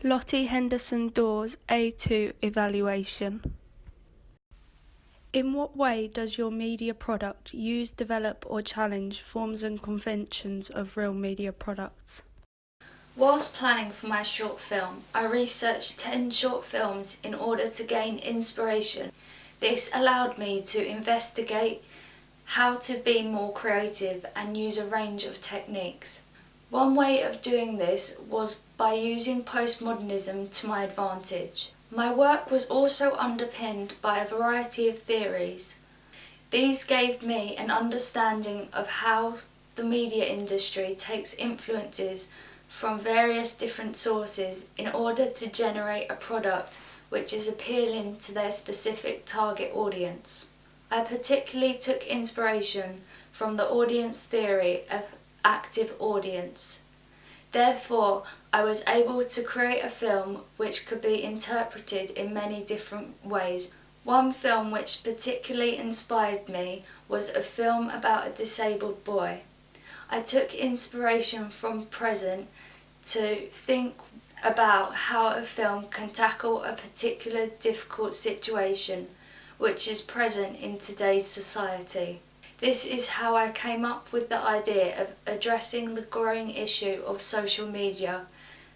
Lottie Henderson Dawes A2 Evaluation. In what way does your media product use, develop or challenge forms and conventions of real media products? Whilst planning for my short film, I researched 10 short films in order to gain inspiration. This allowed me to investigate how to be more creative and use a range of techniques. One way of doing this was by using postmodernism to my advantage. My work was also underpinned by a variety of theories. These gave me an understanding of how the media industry takes influences from various different sources in order to generate a product which is appealing to their specific target audience. I particularly took inspiration from the audience theory of active audience. Therefore, I was able to create a film which could be interpreted in many different ways. One film which particularly inspired me was a film about a disabled boy. I took inspiration from Present to think about how a film can tackle a particular difficult situation which is present in today's society. This is how I came up with the idea of addressing the growing issue of social media.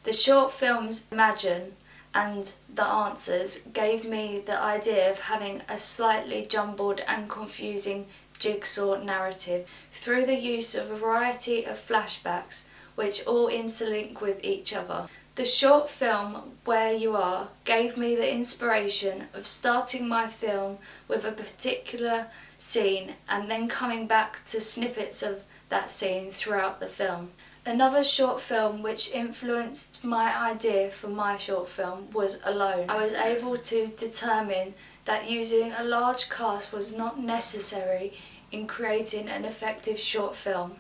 The short films Imagine and The Answers gave me the idea of having a slightly jumbled and confusing jigsaw narrative through the use of a variety of flashbacks which all interlink with each other. The short film Where You Are gave me the inspiration of starting my film with a particular scene and then coming back to snippets of that scene throughout the film. Another short film which influenced my idea for my short film was Alone. I was able to determine that using a large cast was not necessary in creating an effective short film.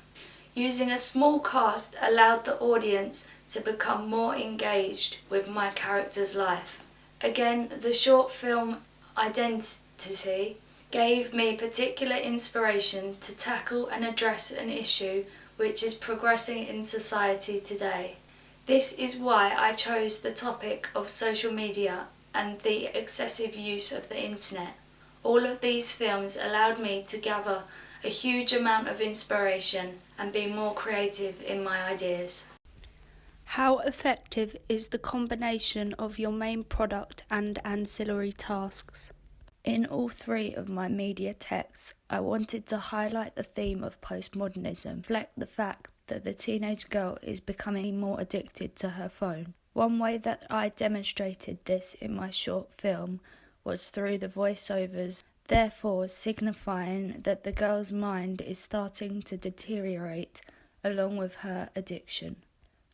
Using a small cast allowed the audience to become more engaged with my character's life. Again, the short film Identity gave me particular inspiration to tackle and address an issue which is progressing in society today. This is why I chose the topic of social media and the excessive use of the internet. All of these films allowed me to gather a huge amount of inspiration and be more creative in my ideas. How effective is the combination of your main product and ancillary tasks? In all three of my media texts, I wanted to highlight the theme of postmodernism, reflect the fact that the teenage girl is becoming more addicted to her phone. One way that I demonstrated this in my short film was through the voiceovers, therefore signifying that the girl's mind is starting to deteriorate along with her addiction.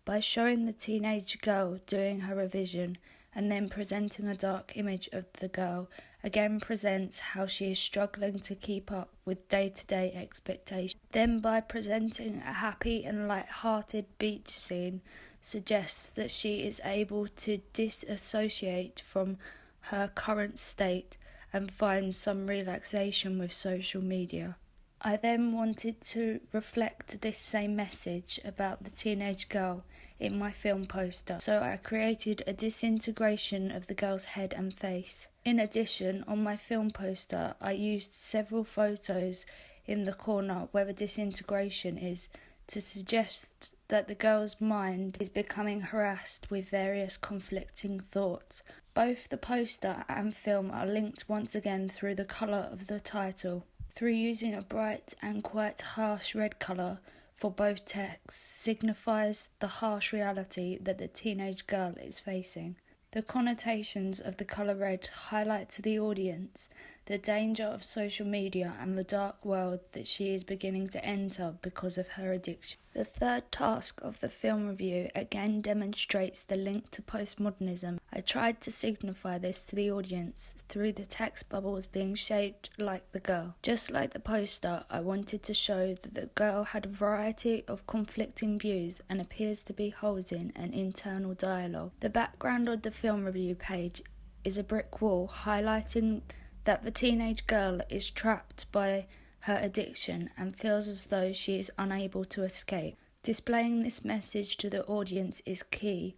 By showing the teenage girl doing her revision and then presenting a dark image of the girl, again presents how she is struggling to keep up with day-to-day expectations. Then by presenting a happy and light-hearted beach scene, suggests that she is able to disassociate from her current state and find some relaxation with social media. I then wanted to reflect this same message about the teenage girl in my film poster, so I created a disintegration of the girl's head and face. In addition, on my film poster, I used several photos in the corner where the disintegration is to suggest that the girl's mind is becoming harassed with various conflicting thoughts. Both the poster and film are linked once again through the colour of the title. Through using a bright and quite harsh red colour for both texts signifies the harsh reality that the teenage girl is facing. The connotations of the colour red highlight to the audience the danger of social media and the dark world that she is beginning to enter because of her addiction. The third task of the film review again demonstrates the link to postmodernism. I tried to signify this to the audience through the text bubbles being shaped like the girl. Just like the poster, I wanted to show that the girl had a variety of conflicting views and appears to be holding an internal dialogue. The background of the film review page is a brick wall highlighting that the teenage girl is trapped by her addiction and feels as though she is unable to escape. Displaying this message to the audience is key,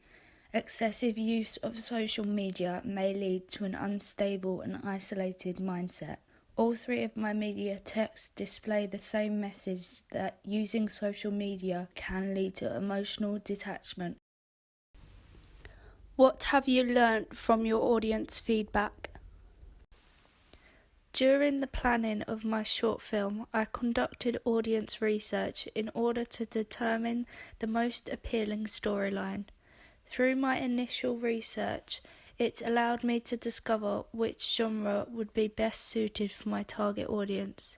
Excessive use of social media may lead to an unstable and isolated mindset. All three of my media texts display the same message that using social media can lead to emotional detachment. What have you learnt from your audience feedback? During the planning of my short film, I conducted audience research in order to determine the most appealing storyline. Through my initial research, it allowed me to discover which genre would be best suited for my target audience.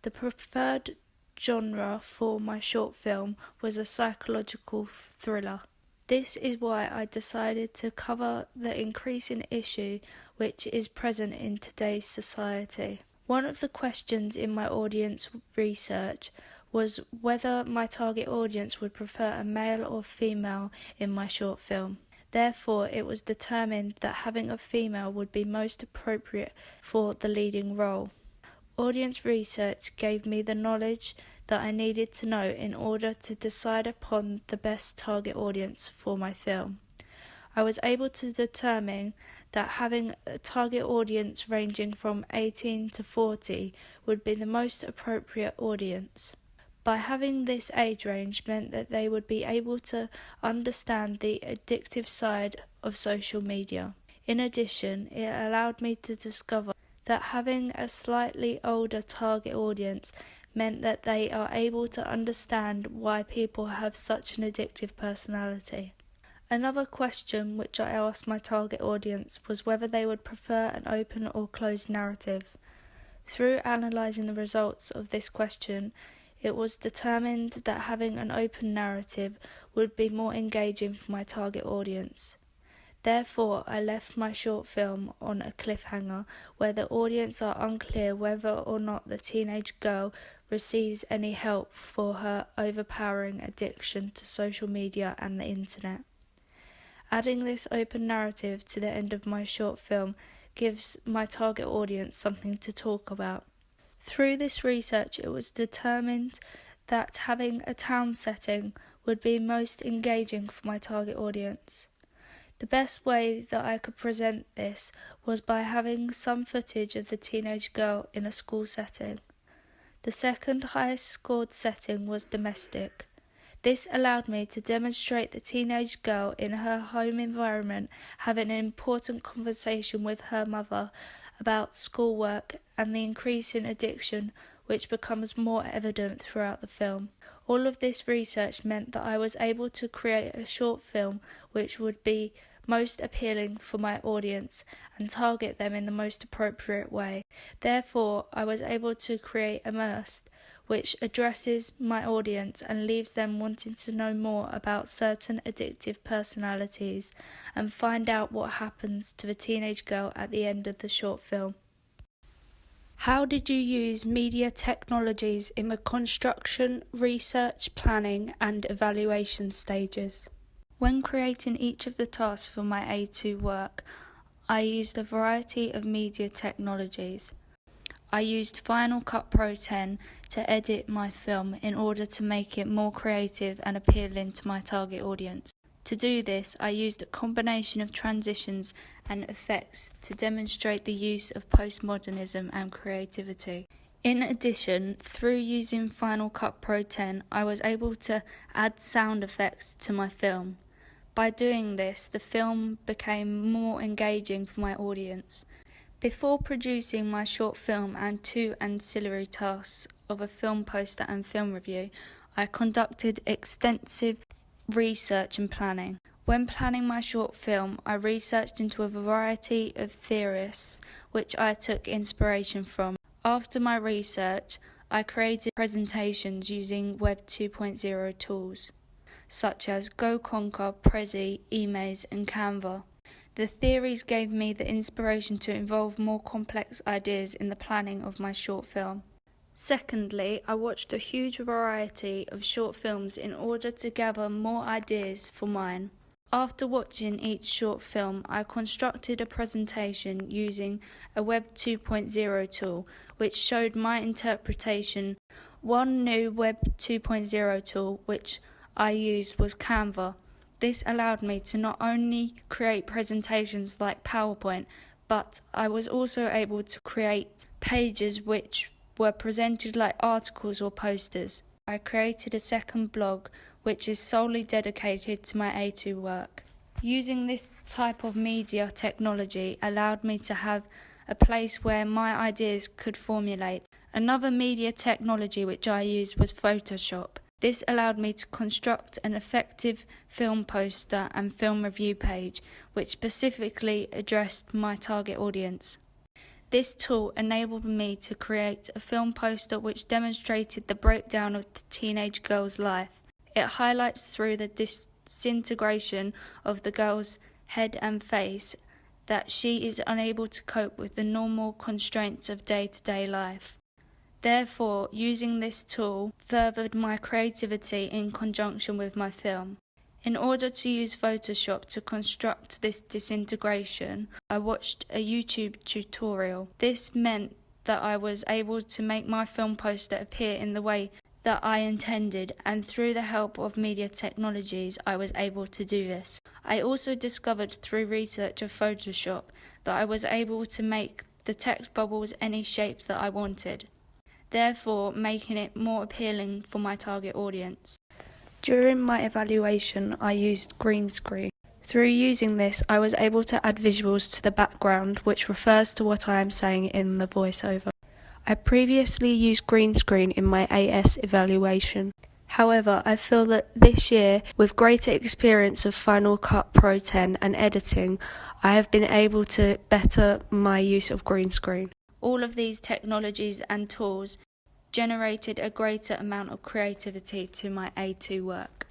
The preferred genre for my short film was a psychological thriller. This is why I decided to cover the increasing issue which is present in today's society. One of the questions in my audience research was whether my target audience would prefer a male or female in my short film. Therefore, it was determined that having a female would be most appropriate for the leading role. Audience research gave me the knowledge that I needed to know in order to decide upon the best target audience for my film. I was able to determine that having a target audience ranging from 18 to 40 would be the most appropriate audience. By having this age range meant that they would be able to understand the addictive side of social media. In addition, it allowed me to discover that having a slightly older target audience meant that they are able to understand why people have such an addictive personality. Another question which I asked my target audience was whether they would prefer an open or closed narrative. Through analysing the results of this question, it was determined that having an open narrative would be more engaging for my target audience. Therefore, I left my short film on a cliffhanger where the audience are unclear whether or not the teenage girl receives any help for her overpowering addiction to social media and the internet. Adding this open narrative to the end of my short film gives my target audience something to talk about. Through this research, it was determined that having a town setting would be most engaging for my target audience. The best way that I could present this was by having some footage of the teenage girl in a school setting. The second highest scored setting was domestic. This allowed me to demonstrate the teenage girl in her home environment having an important conversation with her mother about schoolwork and the increase in addiction which becomes more evident throughout the film. All of this research meant that I was able to create a short film which would be most appealing for my audience and target them in the most appropriate way. Therefore, I was able to create Immersed, which addresses my audience and leaves them wanting to know more about certain addictive personalities and find out what happens to the teenage girl at the end of the short film. How did you use media technologies in the construction, research, planning and evaluation stages? When creating each of the tasks for my A2 work, I used a variety of media technologies. I used Final Cut Pro 10 to edit my film in order to make it more creative and appealing to my target audience. To do this, I used a combination of transitions and effects to demonstrate the use of postmodernism and creativity. In addition, through using Final Cut Pro 10, I was able to add sound effects to my film. By doing this, the film became more engaging for my audience. Before producing my short film and 2 ancillary tasks of a film poster and film review, I conducted extensive research and planning. When planning my short film, I researched into a variety of theorists which I took inspiration from. After my research, I created presentations using Web 2.0 tools such as GoConquer, Prezi, Emaze and Canva. The theories gave me the inspiration to involve more complex ideas in the planning of my short film. Secondly, I watched a huge variety of short films in order to gather more ideas for mine. After watching each short film, I constructed a presentation using a Web 2.0 tool which showed my interpretation. One new Web 2.0 tool which I used was Canva. This allowed me to not only create presentations like PowerPoint, but I was also able to create pages which were presented like articles or posters. I created a second blog which is solely dedicated to my A2 work. Using this type of media technology allowed me to have a place where my ideas could formulate. Another media technology which I used was Photoshop. This allowed me to construct an effective film poster and film review page which specifically addressed my target audience. This tool enabled me to create a film poster which demonstrated the breakdown of the teenage girl's life. It highlights through the disintegration of the girl's head and face that she is unable to cope with the normal constraints of day-to-day life. Therefore, using this tool furthered my creativity in conjunction with my film. In order to use Photoshop to construct this disintegration, I watched a YouTube tutorial. This meant that I was able to make my film poster appear in the way that I intended, and through the help of media technologies I was able to do this. I also discovered through research of Photoshop that I was able to make the text bubbles any shape that I wanted, therefore making it more appealing for my target audience. During my evaluation I used green screen. Through using this I was able to add visuals to the background which refers to what I am saying in the voiceover. I previously used green screen in my AS evaluation. However, I feel that this year, with greater experience of Final Cut Pro 10 and editing, I have been able to better my use of green screen. All of these technologies and tools generated a greater amount of creativity to my A2 work.